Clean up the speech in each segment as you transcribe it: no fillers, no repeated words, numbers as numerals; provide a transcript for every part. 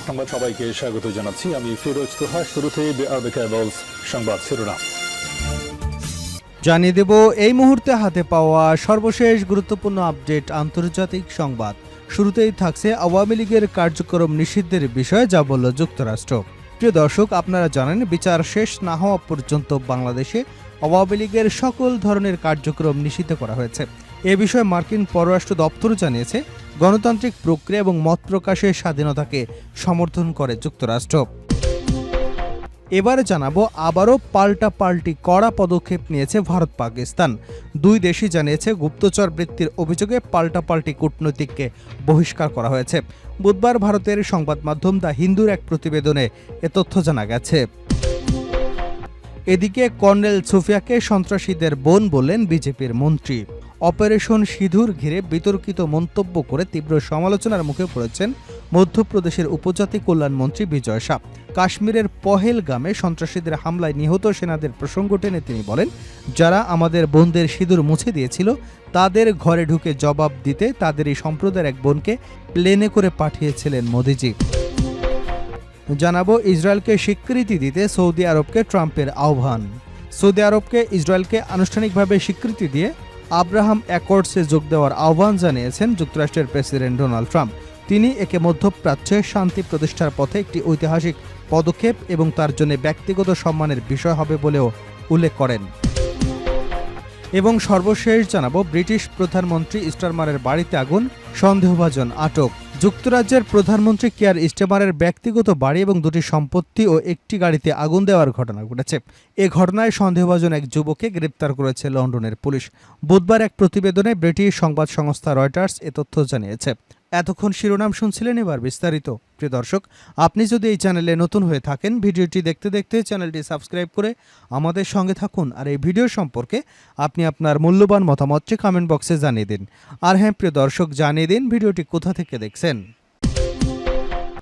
সংবাদ সবাইকে স্বাগত জানাচ্ছি। আমি ফিরোজ তোহা। শুরুতে সংবাদ শিরোনাম জানিয়ে দেব এই মুহূর্তে হাতে পাওয়া সর্বশেষ গুরুত্বপূর্ণ আপডেট আন্তর্জাতিক সংবাদ। শুরুতেই থাকছে আওয়ামী লীগের কার্যক্রম নিষিদ্ধের বিষয়ে যা বলল যুক্তরাষ্ট্র। প্রিয় দর্শক, আপনারা জানেন বিচার শেষ না হওয়া পর্যন্ত বাংলাদেশে আওয়ামী লীগের সকল ধরনের কার্যক্রম নিষিদ্ধ করা হয়েছে। এ বিষয়ে মার্কিন পররাষ্ট্র দপ্তর জানিয়েছে গণতান্ত্রিক প্রক্রিয়া এবং মত প্রকাশের স্বাধীনতাকে সমর্থন করে যুক্তরাষ্ট্র। এবারে জানাবো আবারও পাল্টাপাল্টি কড়া পদক্ষেপ নিয়েছে ভারত পাকিস্তান। দুই দেশই জানিয়েছে গুপ্তচর বৃত্তির অভিযোগে পাল্টাপাল্টি কূটনৈতিককে বহিষ্কার করা হয়েছে। বুধবার ভারতের সংবাদ মাধ্যম দ্য হিন্দুর এক প্রতিবেদনে এ তথ্য জানা গেছে। এদিকে কর্নেল সুফিয়াকে সন্ত্রাসীদের বোন বললেন বিজেপির মন্ত্রী। অপারেশন সিঁদুর ঘিরে বিতর্কিত মন্তব্য করে তীব্র সমালোচনার মুখে পড়েছেন মধ্যপ্রদেশের উপজাতি কল্যাণ মন্ত্রী বিজয় শাহ। কাশ্মীরের পহেলগামে সন্ত্রাসীদের হামলায় নিহত সেনাদের প্রসঙ্গ টেনে তিনি বলেন, যারা আমাদের বোনদের সিঁদুর মুছে দিয়েছিল তাদের ঘরে ঢুকে জবাব দিতে তাদের এই সম্প্রদায়ের এক বোনকে প্লেনে করে পাঠিয়েছিলেন মোদিজি। জানাবো ইসরায়েলকে স্বীকৃতি দিতে সৌদি আরবকে ট্রাম্পের আহ্বান। সৌদি আরবকে ইসরায়েলকে আনুষ্ঠানিকভাবে স্বীকৃতি দিয়ে আব্রাহাম অ্যাকর্ডসে যোগ দেওয়ার আহ্বান জানিয়েছেন যুক্তরাষ্ট্রের প্রেসিডেন্ট ডোনাল্ড ট্রাম্প। তিনি একে মধ্যপ্রাচ্যে শান্তি প্রতিষ্ঠার পথে একটি ঐতিহাসিক পদক্ষেপ এবং তার জন্য ব্যক্তিগত সম্মানের বিষয় হবে বলেও উল্লেখ করেন। এবং সর্বশেষ জানাবো ব্রিটিশ প্রধানমন্ত্রী স্টারমারের বাড়িতে আগুন, সন্দেহভাজন আটক। যুক্তরাজ্যের প্রধানমন্ত্রী কিয়ার স্টারমারের ব্যক্তিগত বাড়ি এবং দুটি সম্পত্তি ও একটি গাড়িতে আগুন দেওয়ার ঘটনা ঘটেছে। এ ঘটনায় সন্দেহভাজন এক যুবককে গ্রেপ্তার করেছে লন্ডনের পুলিশ। বুধবার এক প্রতিবেদনে ব্রিটিশ সংবাদ সংস্থা রয়টার্স এ তথ্য জানিয়েছে। এতক্ষণ শিরোনাম শুনছিলেন, এবার বিস্তারিত। প্রিয় দর্শক, আপনি যদি এই চ্যানেলে নতুন হয়ে থাকেন, ভিডিওটি দেখতে দেখতে চ্যানেলটি সাবস্ক্রাইব করে আমাদের সঙ্গে থাকুন। আর এই ভিডিও সম্পর্কে আপনি আপনার মূল্যবান মতামতটি কমেন্ট বক্সে জানিয়ে দিন। আর হ্যাঁ প্রিয় দর্শক, জানিয়ে দিন ভিডিওটি কোথা থেকে দেখছেন।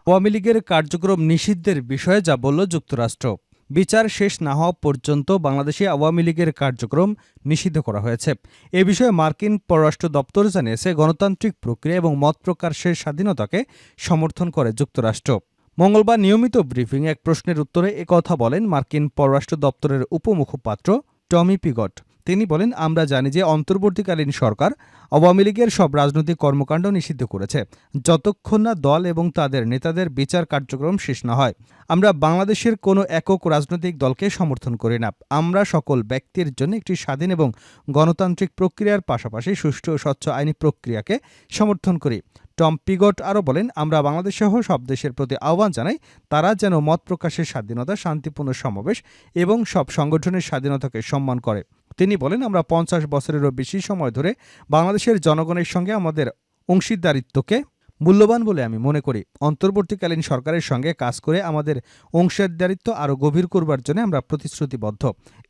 আওয়ামী লীগের কার্যক্রম নিষিদ্ধের বিষয়ে যা বলল যুক্তরাষ্ট্র। বিচার শেষ না হওয়া পর্যন্ত বাংলাদেশে আওয়ামী লীগের কার্যক্রম নিষিদ্ধ করা হয়েছে। এ বিষয়ে মার্কিন পররাষ্ট্র দপ্তর জানিয়েছে গণতান্ত্রিক প্রক্রিয়া এবং মত প্রকাশের স্বাধীনতাকে সমর্থন করে যুক্তরাষ্ট্র। মঙ্গলবার নিয়মিত ব্রিফিংয়ে এক প্রশ্নের উত্তরে একথা বলেন মার্কিন পররাষ্ট্র দপ্তরের উপমুখপাত্র টমি পিগট। তিনি বলেন, আমরা জানি যে অন্তর্বর্তীকালীন সরকার আওয়ামী লীগের সব রাজনৈতিক কর্মকাণ্ড নিষিদ্ধ করেছে যতক্ষণ না দল এবং তাদের নেতাদের বিচার কার্যক্রম শেষ না হয়। আমরা বাংলাদেশের কোনো একক রাজনৈতিক দলকে সমর্থন করি না। আমরা সকল ব্যক্তির জন্য একটি স্বাধীন এবং গণতান্ত্রিক প্রক্রিয়ার পাশাপাশি সুষ্ঠু ও স্বচ্ছ আইনি প্রক্রিয়াকে সমর্থন করি। টম পিগট আরও বলেন, আমরা বাংলাদেশসহ সব দেশের প্রতি আহ্বান জানাই তারা যেন মত প্রকাশের স্বাধীনতা, শান্তিপূর্ণ সমাবেশ এবং সব সংগঠনের স্বাধীনতাকে সম্মান করে। তিনি বলেন, আমরা 50 বছরেরও বেশি সময় ধরে বাংলাদেশের জনগণের সঙ্গে আমাদের অংশীদারিত্বকে মূল্যবান বলে আমি মনে করি। অন্তর্বর্তীকালীন সরকারের সঙ্গে কাজ করে আমাদের অংশীদারিত্ব আরও গভীর করবার জন্য আমরা প্রতিশ্রুতিবদ্ধ।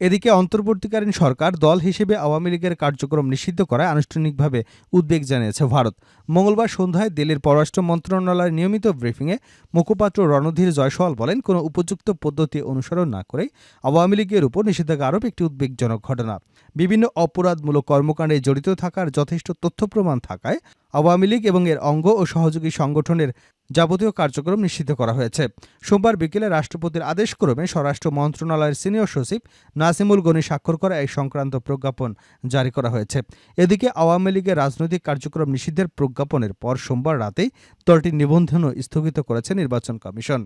এদিকে অন্তর্বর্তীকালীন সরকার দল হিসেবে আওয়ামী লীগের কার্যক্রম নিষিদ্ধ করায় আনুষ্ঠানিকভাবে উদ্বেগ জানিয়েছে ভারত। মঙ্গলবার সন্ধ্যায় দিল্লির পররাষ্ট্র মন্ত্রণালয়ের নিয়মিত ব্রিফিংয়ে মুখপাত্র রণধীর জয়সওয়াল বলেন, কোনো উপযুক্ত পদ্ধতি অনুসরণ না করে আওয়ামী লীগের উপর নিষেধাজ্ঞা আরোপ একটি উদ্বেগজনক ঘটনা। বিভিন্ন অপরাধমূলক কর্মকাণ্ডে জড়িত থাকার যথেষ্ট তথ্য প্রমাণ থাকায় আওয়ামী লীগ এবং এর অঙ্গ ও সহযোগী সংগঠনের যাবতীয় কার্যক্রম নিষিদ্ধ করা হয়েছে। সোমবার বিকেলে রাষ্ট্রপতির আদেশক্রমে স্বরাষ্ট্র মন্ত্রণালয়ের সিনিয়র সচিব নাসিমুল গনি স্বাক্ষর করা এই সংক্রান্ত প্রজ্ঞাপন জারি করা হয়েছে। এদিকে আওয়ামী লীগের রাজনৈতিক কার্যক্রম নিষিদ্ধের প্রজ্ঞাপনের পর সোমবার রাতেই দলটির নিবন্ধনও স্থগিত করেছে নির্বাচন কমিশন।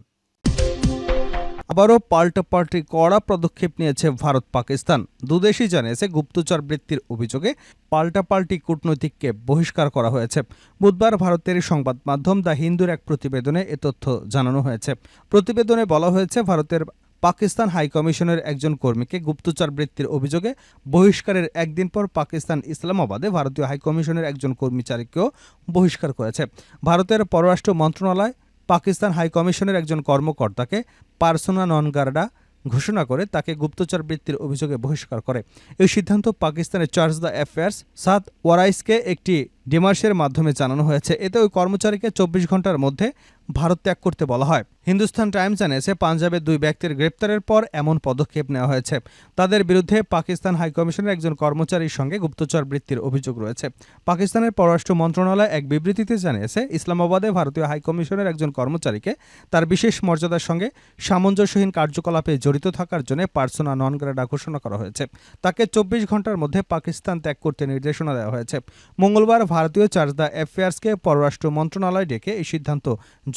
আবারও পাল্টাপাল্টি কড়া পদক্ষেপ নিয়েছে ভারত পাকিস্তান। দুদেশই জানিয়েছে গুপ্তচর বৃত্তির অভিযোগে পাল্টাপাল্টি কূটনৈতিককে বহিষ্কার করা হয়েছে। বুধবার ভারতের সংবাদ মাধ্যম দ্য হিন্দুর এক প্রতিবেদনে এ তথ্য জানানো হয়েছে। প্রতিবেদনে বলা হয়েছে, ভারতের পাকিস্তান হাইকমিশনের একজন কর্মীকে গুপ্তচর বৃত্তির অভিযোগে বহিষ্কারের একদিন পর পাকিস্তান ইসলামাবাদে ভারতীয় হাইকমিশনের একজন কর্মচারীকেও বহিষ্কার করেছে। ভারতের পররাষ্ট্র মন্ত্রণালয় পাকিস্তান হাইকমিশনের একজন কর্মকর্তাকে পার্সোনা নন গ্রাটা ঘোষণা করে তাকে গুপ্তচর বৃত্তির অভিযোগে বহিষ্কার করে। এই সিদ্ধান্ত পাকিস্তানের চার্জ দ্য অ্যাফেয়ার্স সাদ ওয়ারাইসকে একটি ডিমার্সের মাধ্যমে জানানো হয়েছে। এতে ওই কর্মচারীকে 24 ঘন্টার মধ্যে ভারত ত্যাগ করতে বলা হয়। হিন্দুস্তান টাইমস জানিয়েছে, পাঞ্জাবের 2 ব্যক্তির গ্রেপ্তারের পর এমন পদক্ষেপ নেওয়া হয়েছে। তাদের বিরুদ্ধে পাকিস্তান হাইকমিশনের একজন কর্মচারীর সঙ্গে গুপ্তচর বৃত্তির অভিযোগ রয়েছে। পাকিস্তানের পররাষ্ট্র মন্ত্রণালয় এক বিবৃতিতে জানিয়েছে, ইসলামাবাদে ভারতীয় হাইকমিশনের একজন কর্মচারীকে তার বিশেষ মর্যাদার সঙ্গে সামঞ্জস্যহীন কার্যকলাপে জড়িত থাকার জন্য পার্সোনা নন গ্রেটা ঘোষণা করা হয়েছে। তাকে 24 ঘন্টার মধ্যে পাকিস্তান ত্যাগ করতে নির্দেশনা দেওয়া হয়েছে। মঙ্গলবার ভারতীয় চার্জ দ্য অ্যাফেয়ার্সকে পররাষ্ট্র মন্ত্রণালয় ডেকে এই সিদ্ধান্ত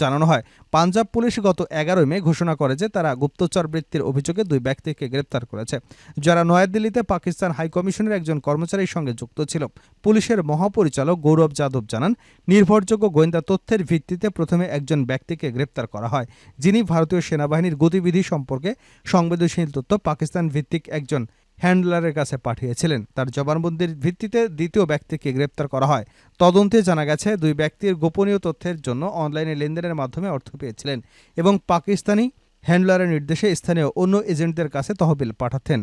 জানানো হয়। পাঞ্জাব পুলিশ গত 11 মে ঘোষণা করে যে তারা গুপ্তচর বৃত্তির অভিযোগে 2 ব্যক্তিকে গ্রেপ্তার করেছে, যারা নয়াদিল্লিতে পাকিস্তান হাইকমিশনের একজন কর্মচারীর সঙ্গে যুক্ত ছিল। পুলিশের মহাপরিচালক গৌরব যাদব জানান, নির্ভরযোগ্য গোয়েন্দা তথ্যের ভিত্তিতে প্রথমে একজন ব্যক্তিকে গ্রেপ্তার করা হয়, যিনি ভারতীয় সেনাবাহিনীর গতিবিধি সম্পর্কে সংবেদনশীল তথ্য পাকিস্তান ভিত্তিক একজন হ্যান্ডলারের কাছে পাঠিয়েছিলেন। তার জবানবন্দির ভিত্তিতে দ্বিতীয় ব্যক্তিকে গ্রেপ্তার করা হয়। তদন্তে জানা গেছে, 2 ব্যক্তির গোপনীয় তথ্যের জন্য অনলাইনে লেনদেনের মাধ্যমে অর্থ পেয়েছিলেন এবং পাকিস্তানি হ্যান্ডলারের নির্দেশে স্থানীয় অন্য এজেন্টদের কাছে তহবিল পাঠাতেন।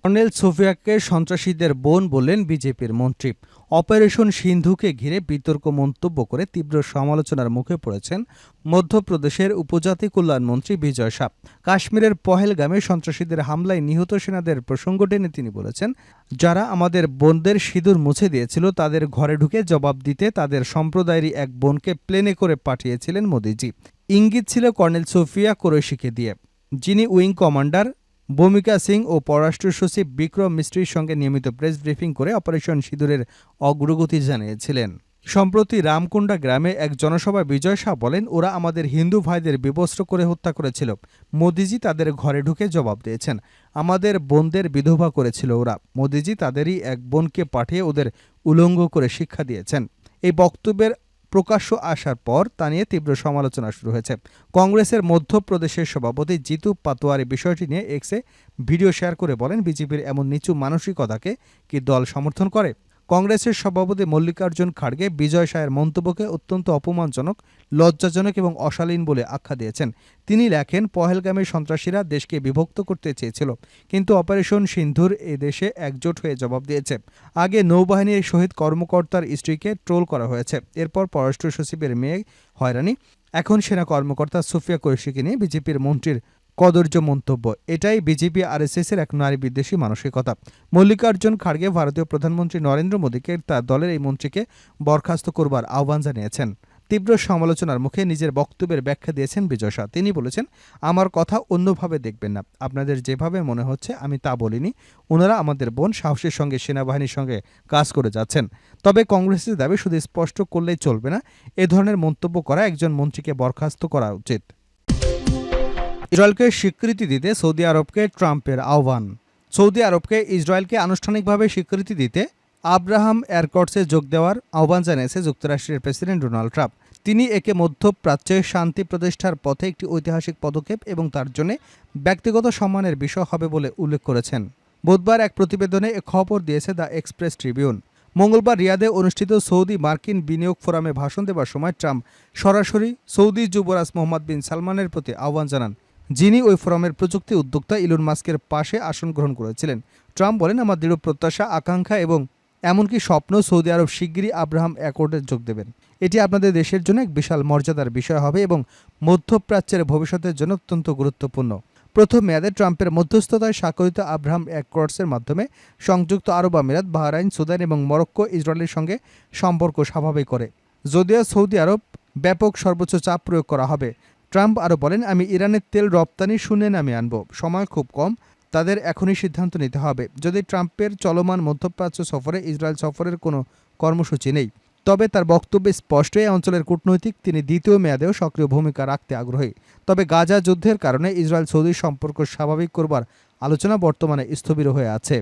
কর্নেল সোফিয়াকে সন্ত্রাসীদের বোন বললেন বিজেপির মন্ত্রী। অপারেশন সিন্ধুকে ঘিরে বিতর্ক মন্তব্য করে তীব্র সমালোচনার মুখে পড়েছেন মধ্যপ্রদেশের উপজাতি কল্যাণ মন্ত্রী বিজয় শাহ। কাশ্মীরের পহেলগামে সন্ত্রাসীদের হামলায় নিহত সেনাদের প্রসঙ্গ টেনে তিনি বলেছেন, যারা আমাদের বোনদের সিঁদুর মুছে দিয়েছিল তাদের ঘরে ঢুকে জবাব দিতে তাদের সম্প্রদায়েরই এক বোনকে প্লেনে করে পাঠিয়েছিলেন মোদিজি। ইঙ্গিত ছিল কর্নেল সোফিয়া কুরেশিকে দিয়ে, যিনি উইং কমান্ডার ভূমিকা সিং ও পররাষ্ট্র সচিব বিক্রম মিস্ত্রির সঙ্গে নিয়মিত প্রেস ব্রিফিং করে অপারেশন সিঁদুরের অগ্রগতি জানিয়েছিলেন। সম্প্রতি রামকুন্ডা গ্রামে এক জনসভায় বিজয় শাহ বলেন, ওরা আমাদের হিন্দু ভাইদের বিবস্ত্র করে হত্যা করেছিল। মোদিজি তাদের ঘরে ঢুকে জবাব দিয়েছেন। আমাদের বোনদের বিধবা করেছিল ওরা। মোদিজি তাদেরই এক বোনকে পাঠিয়ে ওদের উলঙ্গ করে শিক্ষা দিয়েছেন। এই বক্তব্যের প্রকাশ্য আসার পর তা নিয়ে তীব্র সমালোচনা শুরু হয়েছে। কংগ্রেসের মধ্যপ্রদেশের সভাপতি জিতু পাতোয়ারি বিষয়টি নিয়ে এক্সে ভিডিও শেয়ার করে বলেন, বিজেপির এমন নিচু মানসিকতাকে কি দল সমর্থন করে? কংগ্রেসের সভাপতি মল্লিকার্জুন খাড়গে বিজয় শাহের মন্তব্যকে অত্যন্ত অপমানজনক, লজ্জাজনক এবং অশালীন বলে আখ্যা দিয়েছেন। তিনি লেখেন, পহেলগামের সন্ত্রাসীরা দেশকে বিভক্ত করতে চেয়েছিল, কিন্তু অপারেশন সিন্ধুর এ দেশে একজোট হয়ে জবাব দিয়েছে। আগে নৌবাহিনীর শহীদ কর্মকর্তার স্ত্রীকে ট্রোল করা হয়েছে, এরপর পররাষ্ট্র সচিবের মেয়ে হয়রানি, এখন সেনা কর্মকর্তা সুফিয়া কুরেশিকে নিয়ে বিজেপির মন্ত্রীর কদর্য মন্তব্য। এটাই বিজেপি আরএসএস এর এক নারী বিদ্বেষী মানসিকতা। মল্লিকার্জুন খাড়গে ভারতীয় প্রধানমন্ত্রী নরেন্দ্র মোদীকে তার দলের এই মন্ত্রীকে বরখাস্ত করবার আহ্বান জানিয়েছেন। তীব্র সমালোচনার মুখে নিজের বক্তব্যের ব্যাখ্যা দিয়েছেন বিজয় শাহ। তিনি বলেছেন, আমার কথা অন্যভাবে দেখবেন না। আপনাদের যেভাবে মনে হচ্ছে আমি তা বলিনি। ওনারা আমাদের বোন, সাহসের সঙ্গে সেনাবাহিনীর সঙ্গে কাজ করে যাচ্ছেন। তবে কংগ্রেসের দাবি শুধু স্পষ্ট করলেই চলবে না, এ ধরনের মন্তব্য করা একজন মন্ত্রীকে বরখাস্ত করা উচিত। ইসরায়েলকে স্বীকৃতি দিতে সৌদি আরবকে ট্রাম্পের আহ্বান। সৌদি আরবকে ইসরায়েলকে আনুষ্ঠানিকভাবে স্বীকৃতি দিতে আব্রাহাম অ্যাকর্ডসে যোগ দেওয়ার আহ্বান জানিয়েছে যুক্তরাষ্ট্রের প্রেসিডেন্ট ডোনাল্ড ট্রাম্প। তিনি একে মধ্যপ্রাচ্যে শান্তি প্রতিষ্ঠার পথে একটি ঐতিহাসিক পদক্ষেপ এবং তার জন্য ব্যক্তিগত সম্মানের বিষয় হবে বলে উল্লেখ করেছেন। বুধবার এক প্রতিবেদনে এ খবর দিয়েছে দ্য এক্সপ্রেস ট্রিবিউন। মঙ্গলবার রিয়াদে অনুষ্ঠিত সৌদি মার্কিন বিনিয়োগ ফোরামে ভাষণ দেওয়ার সময় ট্রাম্প সরাসরি সৌদি যুবরাজ মোহাম্মদ বিন সালমানের প্রতি আহ্বান জানান, যিনি ওই ফোরামের প্রযুক্তি উদ্যোক্তা ইলন মাস্কের পাশে আসন গ্রহণ করেছিলেন। ট্রাম্প বলেন, আমার দৃঢ় প্রত্যাশা, আকাঙ্ক্ষা এবং এমনকি স্বপ্ন সৌদি আরব শিগগিরই আব্রাহাম অ্যাকর্ডে যোগ দেবেন। এটি আপনাদের দেশের জন্য এক বিশাল মর্যাদার বিষয় হবে এবং মধ্যপ্রাচ্যের ভবিষ্যতের জন্য অত্যন্ত গুরুত্বপূর্ণ। প্রথম মেয়াদে ট্রাম্পের মধ্যস্থতায় স্বাক্ষরিত আব্রাহাম অ্যাকর্ডসের মাধ্যমে সংযুক্ত আরব আমিরাত, বাহরাইন, সুদান এবং মরক্কো ইসরায়েলের সঙ্গে সম্পর্ক স্বাভাবিক করে, যদিও সৌদি আরব ব্যাপক সর্বোচ্চ চাপ প্রয়োগ করা হবে। ট্রাম্প আরও বলেন, আমি ইরানের তেল রপ্তানি শূন্যে নামিয়ে আনব। সময় খুব কম, তাদের এখনই সিদ্ধান্ত নিতে হবে। যদি ট্রাম্পের চলমান মধ্যপ্রাচ্য সফরে ইসরায়েল সফরের কোনো কর্মসূচি নেই, তবে তার বক্তব্যে স্পষ্ট, এই অঞ্চলের কূটনৈতিক তিনি দ্বিতীয় মেয়াদেও সক্রিয় ভূমিকা রাখতে আগ্রহী। তবে গাজা যুদ্ধের কারণে ইসরায়েল সৌদি সম্পর্ক স্বাভাবিক করবার আলোচনা বর্তমানে স্থবির হয়ে আছে।